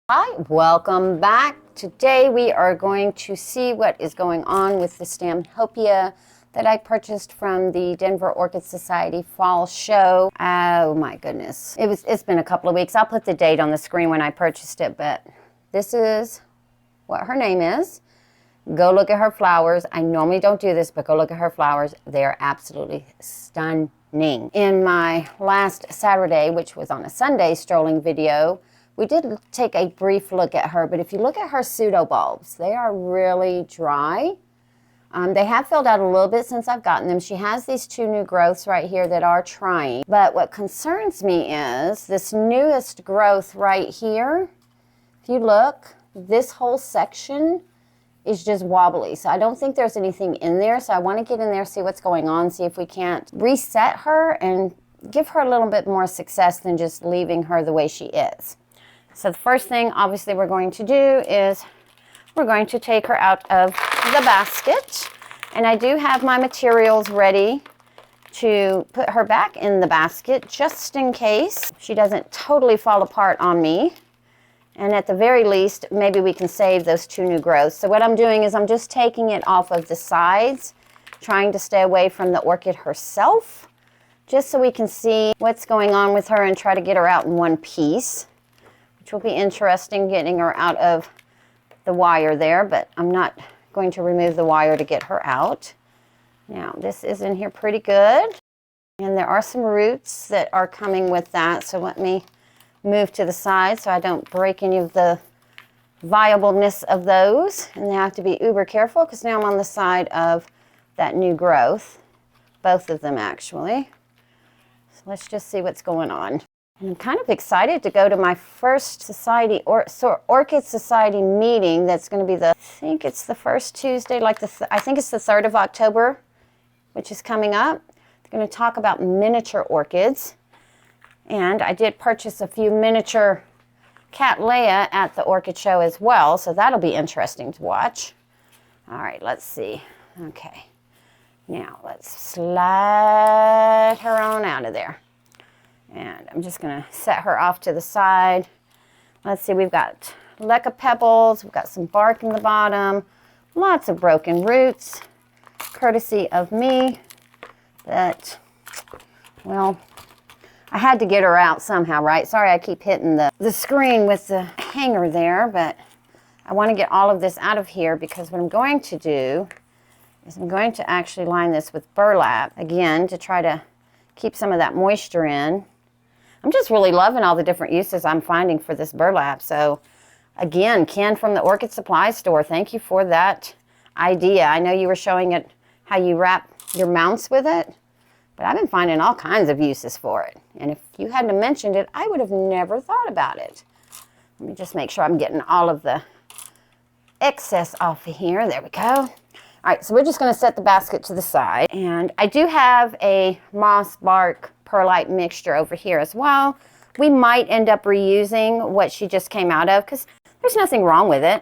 Hi, welcome back. Today we are going to see what is going on with the STANHOPEA that I purchased from the Denver Orchid Society fall show. Oh my goodness. It's been a couple of weeks. I'll put the date on the screen when I purchased it, but this is what her name is. Go look at her flowers. I normally don't do this, but go look at her flowers. They are absolutely stunning. In my last Saturday, which was on a Sunday strolling video, we did take a brief look at her, but if you look at her pseudobulbs, they are really dry. They have filled out a little bit since I've gotten them. She has these two new growths right here that are trying, but what concerns me is this newest growth right here. If you look, this whole section is just wobbly, so I don't think there's anything in there, so I want to get in there, see what's going on, see if we can't reset her and give her a little bit more success than just leaving her the way she is. So the first thing, obviously, we're going to do is we're going to take her out of the basket. And I do have my materials ready to put her back in the basket just in case she doesn't totally fall apart on me. And at the very least, maybe we can save those two new growths. So what I'm doing is I'm just taking it off of the sides, trying to stay away from the orchid herself, just so we can see what's going on with her and try to get her out in one piece. Which will be interesting, getting her out of the wire there, but I'm not going to remove the wire to get her out. Now, this is in here pretty good, and there are some roots that are coming with that, so let me move to the side so I don't break any of the viableness of those, and I have to be uber careful because now I'm on the side of that new growth, both of them actually. So let's just see what's going on. I'm kind of excited to go to my first Orchid Society meeting. That's going to be I think it's the first Tuesday, I think it's the 3rd of October, which is coming up. They're going to talk about miniature orchids. And I did purchase a few miniature Cattleya at the orchid show as well, so that'll be interesting to watch. All right, let's see. Okay, now let's slide her on out of there. And I'm just going to set her off to the side. Let's see, we've got leca pebbles, we've got some bark in the bottom, lots of broken roots, courtesy of me. But, well, I had to get her out somehow, right? Sorry I keep hitting the screen with the hanger there, but I want to get all of this out of here because what I'm going to do is I'm going to actually line this with burlap, again, to try to keep some of that moisture in. I'm just really loving all the different uses I'm finding for this burlap. So again, Ken from the Orchid Supply Store, thank you for that idea. I know you were showing it how you wrap your mounts with it, but I've been finding all kinds of uses for it. And if you hadn't mentioned it, I would have never thought about it. Let me just make sure I'm getting all of the excess off of here. There we go. All right, so we're just going to set the basket to the side. And I do have a moss bark perlite mixture over here as well. We might end up reusing what she just came out of because there's nothing wrong with it.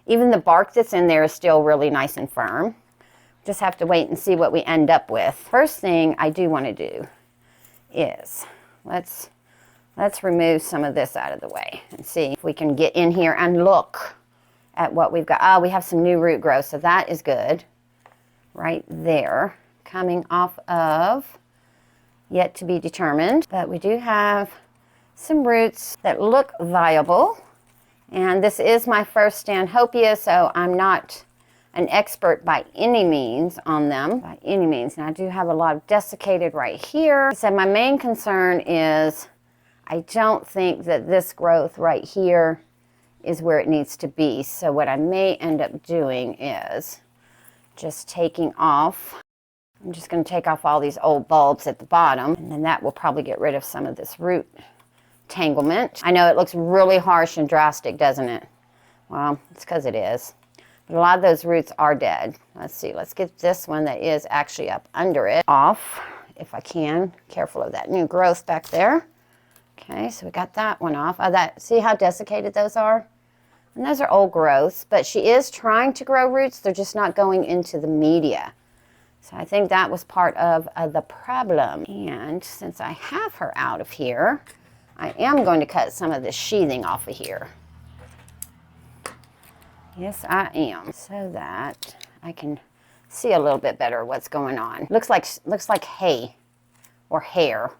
Even the bark that's in there is still really nice and firm. Just have to wait and see what we end up with. First thing I do want to do is let's remove some of this out of the way and see if we can get in here and look at what we've got. Oh, we have some new root growth, so that is good. Right there, coming off of yet to be determined. But we do have some roots that look viable. And this is my first STANHOPEA, so I'm not an expert by any means on them, by any means. And I do have a lot of desiccated right here. So my main concern is I don't think that this growth right here is where it needs to be. So what I may end up doing is just taking off. I'm just going to take off all these old bulbs at the bottom, and then that will probably get rid of some of this root tanglement. I know it looks really harsh and drastic, doesn't it? Well, it's because it is. But a lot of those roots are dead. Let's see, let's get this one that is actually up under it off, if I can. Careful of that new growth back there. Okay, so we got that one off. See how desiccated those are? And those are old growths, but she is trying to grow roots. They're just not going into the media. So I think that was part of the problem. And since I have her out of here, I am going to cut some of the sheathing off of here. Yes, I am. So that I can see a little bit better what's going on. Looks like hay or hair,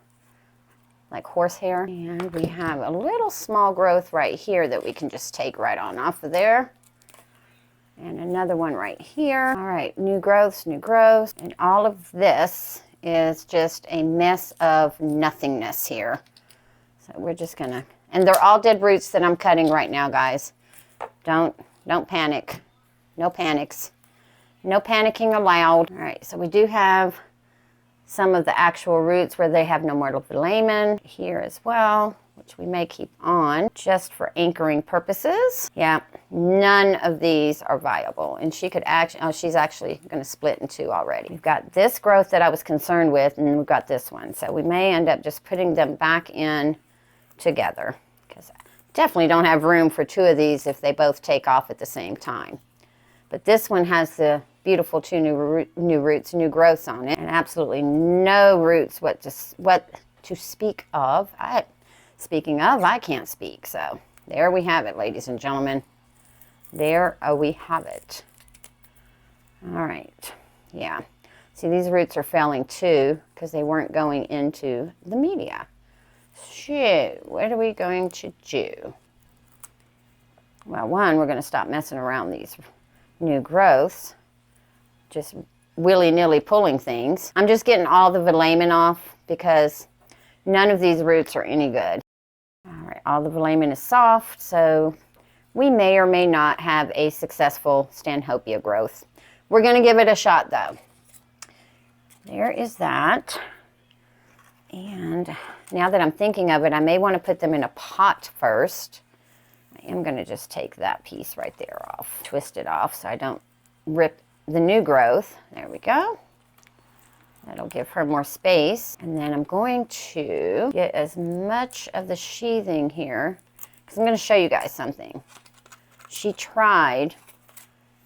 like horsehair. And we have a little small growth right here that we can just take right on off of there. And another one right here. All right, new growths, new growths. And all of this is just a mess of nothingness here. So we're just gonna, and they're all dead roots that I'm cutting right now, guys. Don't panic. No panics. No panicking allowed. All right, so we do have some of the actual roots where they have no mortal velamen here as well, which we may keep on just for anchoring purposes. Yeah, none of these are viable. And she could actually, oh, she's actually going to split in two already. We've got this growth that I was concerned with, and we've got this one. So we may end up just putting them back in together, because I definitely don't have room for two of these if they both take off at the same time. But this one has the beautiful two new roots, new growths on it, and absolutely no roots what to speak of. Speaking of, I can't speak. So there we have it, ladies and gentlemen. There we have it. All right. Yeah. See, these roots are failing too because they weren't going into the media. So what are we going to do? Well, one, we're going to stop messing around these new growths. Just willy-nilly pulling things. I'm just getting all the velamen off because none of these roots are any good. All right, all the velamen is soft, so we may or may not have a successful Stanhopea growth. We're going to give it a shot, though. There is that. And now that I'm thinking of it, I may want to put them in a pot first. I am going to just take that piece right there off, twist it off so I don't rip the new growth. There we go. That'll give her more space. And then I'm going to get as much of the sheathing here, because I'm going to show you guys something. She tried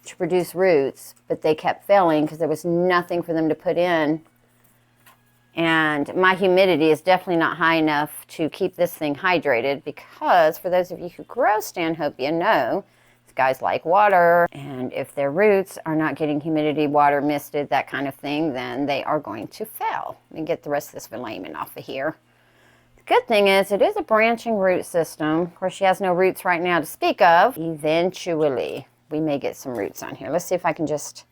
to produce roots, but they kept failing because there was nothing for them to put in. And my humidity is definitely not high enough to keep this thing hydrated, because for those of you who grow Stanhopea know, guys like water, and if their roots are not getting humidity, water, misted, that kind of thing, then they are going to fail. Let me get the rest of this velamen off of here. The good thing is it is a branching root system. Of course, she has no roots right now to speak of. Eventually, we may get some roots on here. Let's see if I can just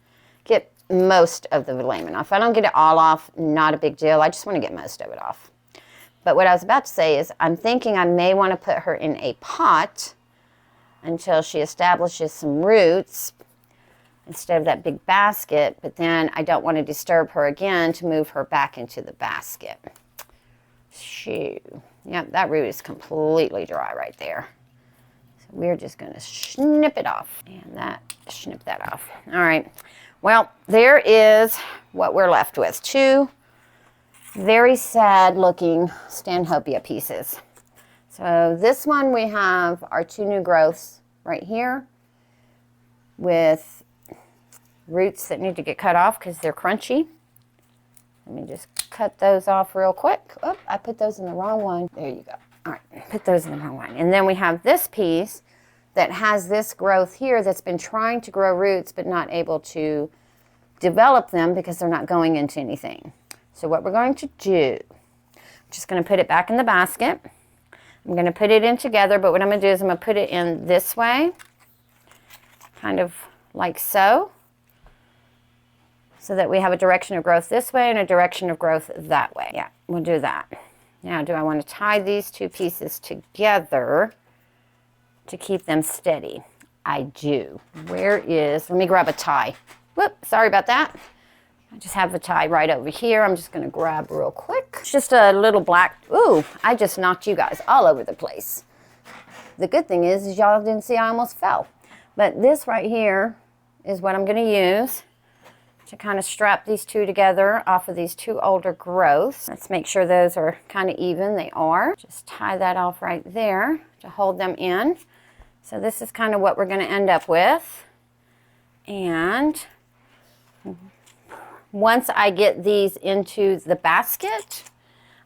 get most of the velamen off. If I don't get it all off, not a big deal. I just want to get most of it off. But what I was about to say is I'm thinking I may want to put her in a pot until she establishes some roots instead of that big basket, but then I don't want to disturb her again to move her back into the basket. Shoo. Yep, that root is completely dry right there. So we're just going to snip it off, and snip that off. All right. Well, there is what we're left with. Two very sad looking Stanhopea pieces. So this one, we have our two new growths right here with roots that need to get cut off because they're crunchy. Let me just cut those off real quick. Oh, I put those in the wrong one. There you go. All right, put those in the wrong one. And then we have this piece that has this growth here that's been trying to grow roots but not able to develop them because they're not going into anything. So what we're going to do, I'm just going to put it back in the basket. I'm going to put it in together, but what I'm going to do is I'm going to put it in this way, kind of like so that we have a direction of growth this way and a direction of growth that way. Yeah, we'll do that. Now, do I want to tie these two pieces together to keep them steady? I do. Let me grab a tie. Whoop, sorry about that. I just have a tie right over here. I'm just going to grab real quick. It's just a little black. Ooh, I just knocked you guys all over the place. The good thing is y'all didn't see I almost fell. But this right here is what I'm going to use to kind of strap these two together off of these two older growths. Let's make sure those are kind of even. They are. Just tie that off right there to hold them in. So this is kind of what we're going to end up with. And once I get these into the basket,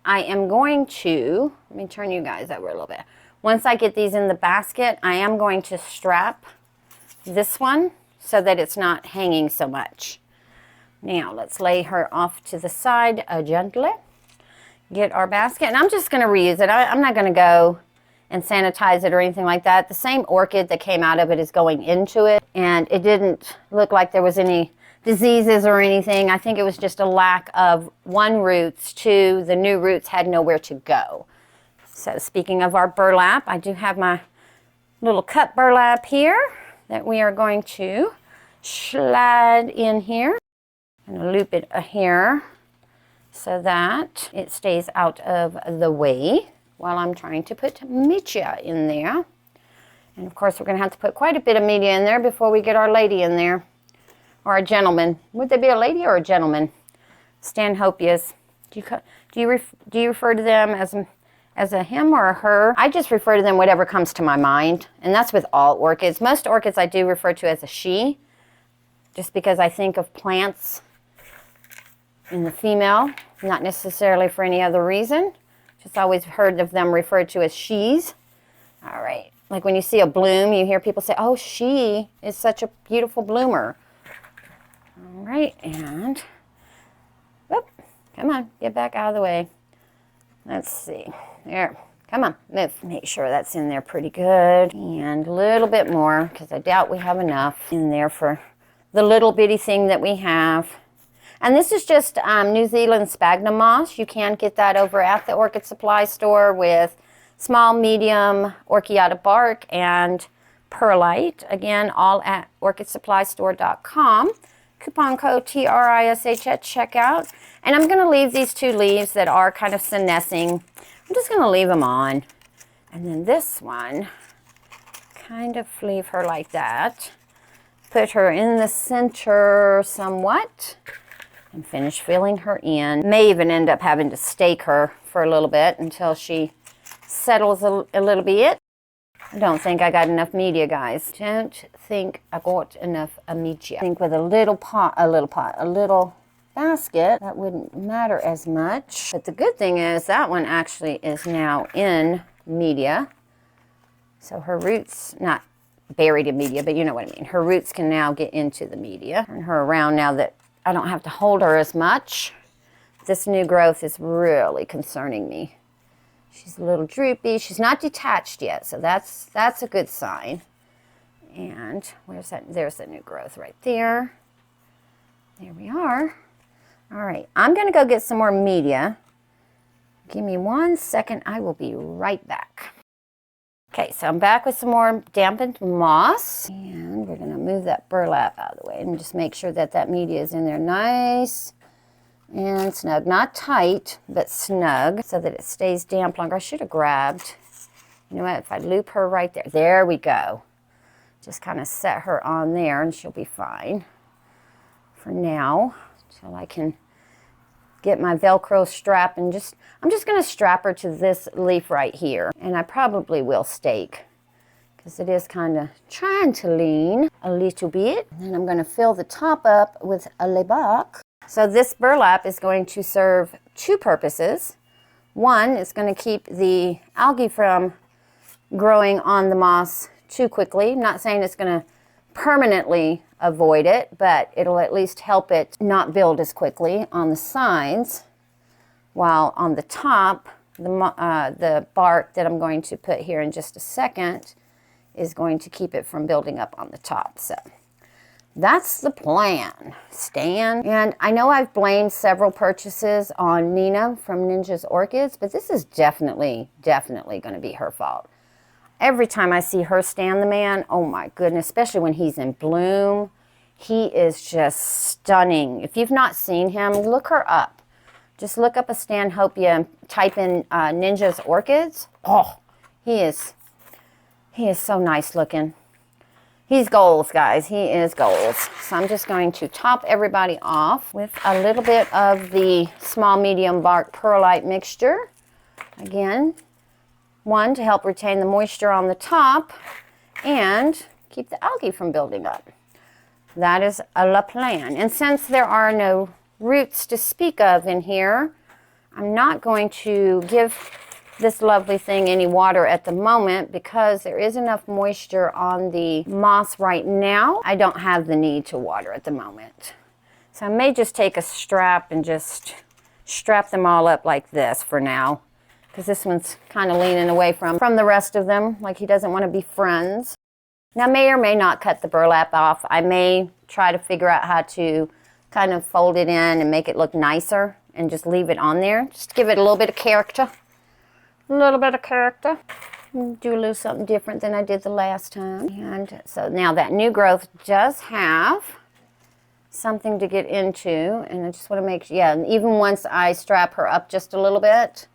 I am going to, let me turn you guys over a little bit. Once I get these in the basket, I am going to strap this one so that it's not hanging so much. Now let's lay her off to the side gently. Get our basket, and I'm just going to reuse it. I'm not going to go and sanitize it or anything like that. The same orchid that came out of it is going into it, and it didn't look like there was any diseases or anything. I think it was just a lack of, one, roots, two, the new roots had nowhere to go. So speaking of our burlap, I do have my little cut burlap here that we are going to slide in here and loop it here so that it stays out of the way while I'm trying to put media in there. And of course we're going to have to put quite a bit of media in there before we get our lady in there. Or a gentleman. Would they be a lady or a gentleman? Stanhopeas. Do you refer to them as a him or a her? I just refer to them whatever comes to my mind. And that's with all orchids. Most orchids I do refer to as a she. Just because I think of plants in the female. Not necessarily for any other reason. Just always heard of them referred to as she's. All right. Like when you see a bloom, you hear people say, oh, she is such a beautiful bloomer. All right, and whoop, come on, get back out of the way. Let's see, there, come on, move. Make sure that's in there pretty good, and a little bit more, because I doubt we have enough in there for the little bitty thing that we have. And this is just New Zealand sphagnum moss. You can get that over at the Orchid Supply Store with small, medium Orchiata Bark and perlite. Again, all at orchidsupplystore.com. Coupon code TRISH at checkout. And I'm going to leave these two leaves that are kind of senescing. I'm just going to leave them on. And then this one, kind of leave her like that. Put her in the center somewhat. And finish filling her in. May even end up having to stake her for a little bit until she settles a little bit. I don't think I got enough media, guys. Don't think I got enough media. I think with a little basket, that wouldn't matter as much. But the good thing is that one actually is now in media. So her roots, not buried in media, but you know what I mean. Her roots can now get into the media. Turn her around now that I don't have to hold her as much. This new growth is really concerning me. She's a little droopy. She's not detached yet, so that's a good sign. And where's that? There's the new growth right there. There we are. All right, I'm going to go get some more media. Give me 1 second. I will be right back. Okay, so I'm back with some more dampened moss. And we're going to move that burlap out of the way and just make sure that that media is in there nice and snug. Not tight, but snug so that it stays damp longer. I should have grabbed, you know what, if I loop her right there. There we go. Just kind of set her on there and she'll be fine for now until I can get my Velcro strap and I'm just going to strap her to this leaf right here. And I probably will stake because it is kind of trying to lean a little bit. And then I'm going to fill the top up with a le bac. So this burlap is going to serve two purposes. One is going to keep the algae from growing on the moss too quickly. I'm not saying it's going to permanently avoid it, but it'll at least help it not build as quickly on the sides, while on the top, the bark that I'm going to put here in just a second is going to keep it from building up on the top. So that's the plan, Stan. And I know I've blamed several purchases on Nina from Ninja's Orchids, but this is definitely going to be her fault. Every time I see her stand the man, oh my goodness, especially when he's in bloom, he is just stunning. If you've not seen him, look her up. Just look up a Stanhopea and type in Ninja's Orchids. Oh, he is so nice looking. He's goals, guys. He is goals. So I'm just going to top everybody off with a little bit of the small medium bark perlite mixture. Again, one, to help retain the moisture on the top and keep the algae from building up. That is a plan. And since there are no roots to speak of in here, I'm not going to give this lovely thing any water at the moment because there is enough moisture on the moss right now. I don't have the need to water at the moment. So I may just take a strap and just strap them all up like this for now, because this one's kind of leaning away from the rest of them, like he doesn't want to be friends. Now, may or may not cut the burlap off. I may try to figure out how to kind of fold it in and make it look nicer and just leave it on there. Just give it a little bit of character. A little bit of character. Do a little something different than I did the last time. And so now that new growth does have something to get into, and I just want to make sure, yeah, and even once I strap her up just a little bit,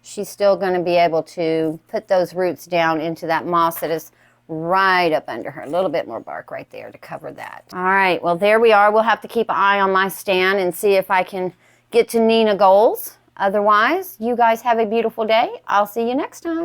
she's still going to be able to put those roots down into that moss that is right up under her. A little bit more bark right there to cover that. All right, well, there we are. We'll have to keep an eye on my stand and see if I can get to Nina goals. Otherwise, you guys have a beautiful day. I'll see you next time.